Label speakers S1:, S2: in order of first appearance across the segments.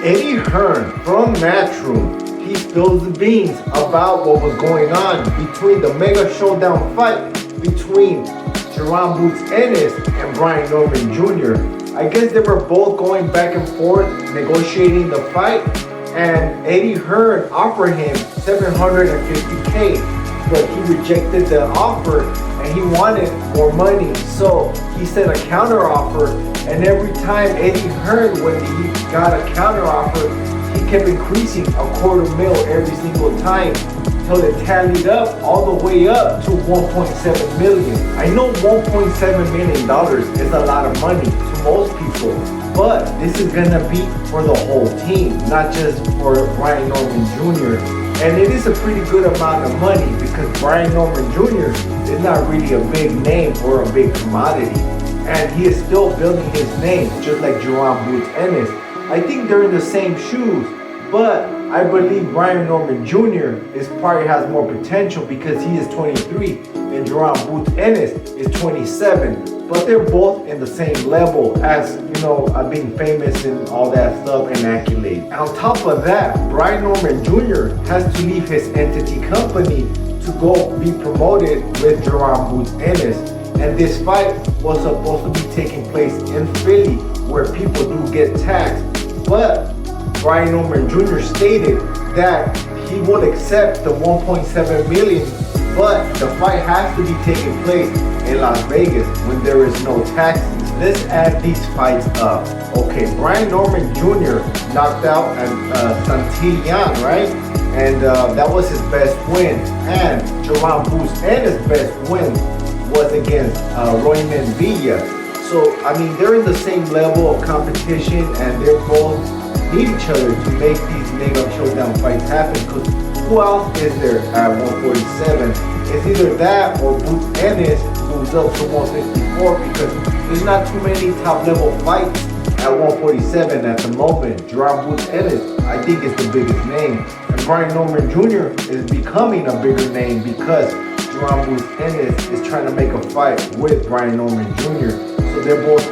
S1: Eddy Hearns from Matchroom, he spills the beans about what was going on between the mega showdown fight between Jaron Ennis and Brian Norman Jr. I guess they were both going back and forth negotiating the fight, and Eddy Hearns offered him $750K. But he rejected the offer and he wanted more money. So he sent a counter offer, and every time Eddy Hearns, when he got a counter offer, he kept increasing $250,000 every single time until it tallied up all the way up to $1.7 million. I know $1.7 million is a lot of money to most people, but this is gonna be for the whole team, not just for Brian Norman Jr. And it is a pretty good amount of money because Brian Norman Jr. is not really a big name or a big commodity. And he is still building his name, just like Jaron Ennis. I think they're in the same shoes, but I believe Brian Norman Jr. probably has more potential because he is 23 and Jaron Ennis is 27. But they're both in the same level as, being famous and all that stuff and accolades. On top of that, Brian Norman Jr. has to leave his entity company to go be promoted with Jaron Ennis. And this fight was supposed to be taking place in Philly, where people do get taxed. But Brian Norman Jr. stated that he would accept the $1.7 million, but the fight has to be taking place in Las Vegas when there is no taxes. Let's add these fights up. Okay, Brian Norman Jr. knocked out Santillan, right? And that was his best win. And Jaron Ennis' best win was against Royman Villa. So, they're in the same level of competition, and they're both need each other to make these mega showdown fights happen. Because who else is there at 147? It's either that or Ennis moves up to 154, because there's not too many top level fights at 147 at the moment. Jaron Ennis, I think, is the biggest name. And Brian Norman Jr. is becoming a bigger name because Jaron Ennis is trying to make a fight with Brian Norman Jr. So they're both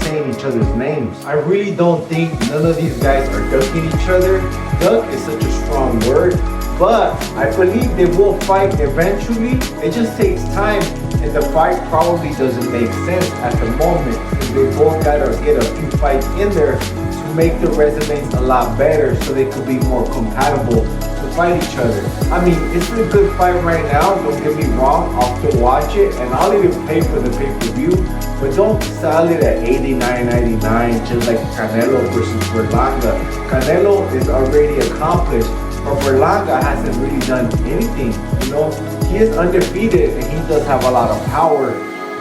S1: saying each other's names. I really don't think none of these guys are ducking each other. Duck is such a strong word, but I believe they will fight eventually. It just takes time, and the fight probably doesn't make sense at the moment because they both gotta get a few fights in there to make the resumes a lot better so they could be more compatible to fight each other. It's a good fight right now, don't get me wrong. I'll still watch it, and I'll even pay for the pay-per-view, but don't sell it at $89.99 just like Canelo versus Berlanga. Canelo is already accomplished, but Berlanga hasn't really done anything. He is undefeated and he does have a lot of power,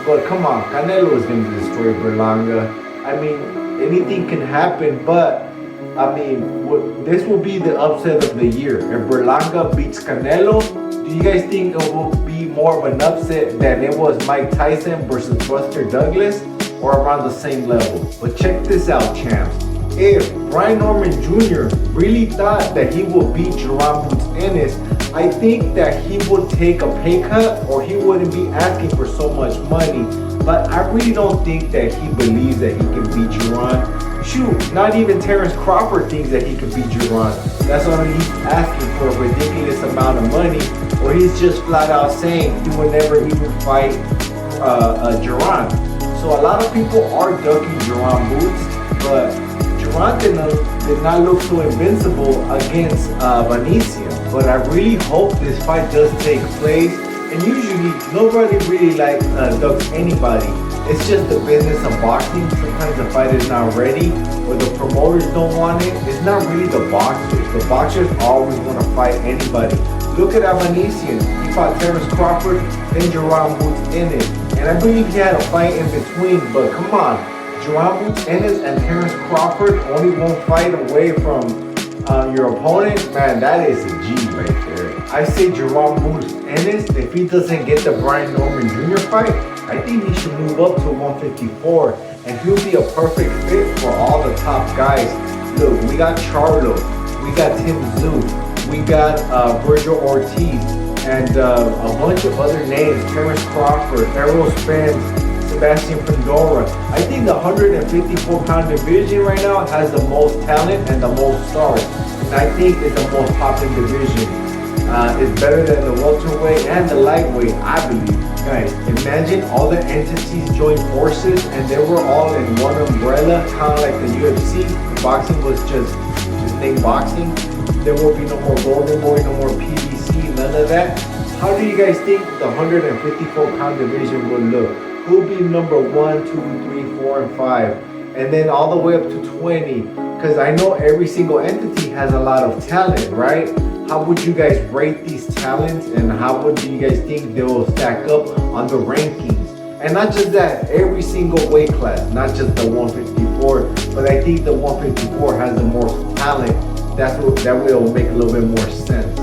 S1: but come on, Canelo is going to destroy Berlanga. Anything can happen, but this will be the upset of the year. If Berlanga beats Canelo, do you guys think it will be more of an upset than it was Mike Tyson versus Buster Douglas, or around the same level? But check this out, champs. If Brian Norman Jr. really thought that he would beat Jaron Ennis, I think that he would take a pay cut, or he wouldn't be asking for so much money. But I really don't think that he believes that he can beat Jaron. Shoot, not even Terrence Crawford thinks that he can beat Jaron. That's why he's asking for a ridiculous amount of money, or he's just flat out saying he would never even fight Jaron. So a lot of people are ducking Jaron but Jaron did not look so invincible against Venetian. But I really hope this fight does take place. And usually nobody really ducks anybody. It's just the business of boxing. Sometimes the fight is not ready, or the promoters don't want it. It's not really the boxers. The boxers always want to fight anybody. Look at Venetian. He fought Terrence Crawford, then Jaron Ennis. And I believe he had a fight in between, but come on. Jaron Ennis and Terrence Crawford, only one fight away from your opponent. Man, that is a G right there. I say Jaron Ennis, if he doesn't get the Brian Norman Jr. fight, I think he should move up to 154, and he'll be a perfect fit for all the top guys. Look, we got Charlo, we got Tim Tszyu, we got Virgil Ortiz, and a bunch of other names, Terrence Crawford, Errol Spence, Sebastian Pandora. I think the 154-pound division right now has the most talent and the most stars. And I think it's the most popular division. It's better than the welterweight and the lightweight, I believe. Guys, imagine all the entities joined forces and they were all in one umbrella, kind of like the UFC. Boxing was just named boxing. There will be no more Golden Boy, no more PBC, none of that. How do you guys think the 154-pound division will look? Who will be number 1, 2, 3, 4, and 5? And then all the way up to 20. Because I know every single entity has a lot of talent, right? How would you guys rate these talents, and how would you guys think they will stack up on the rankings? And not just that, every single weight class, not just the 154, but I think the 154 has the most talent. That way it will make a little bit more sense.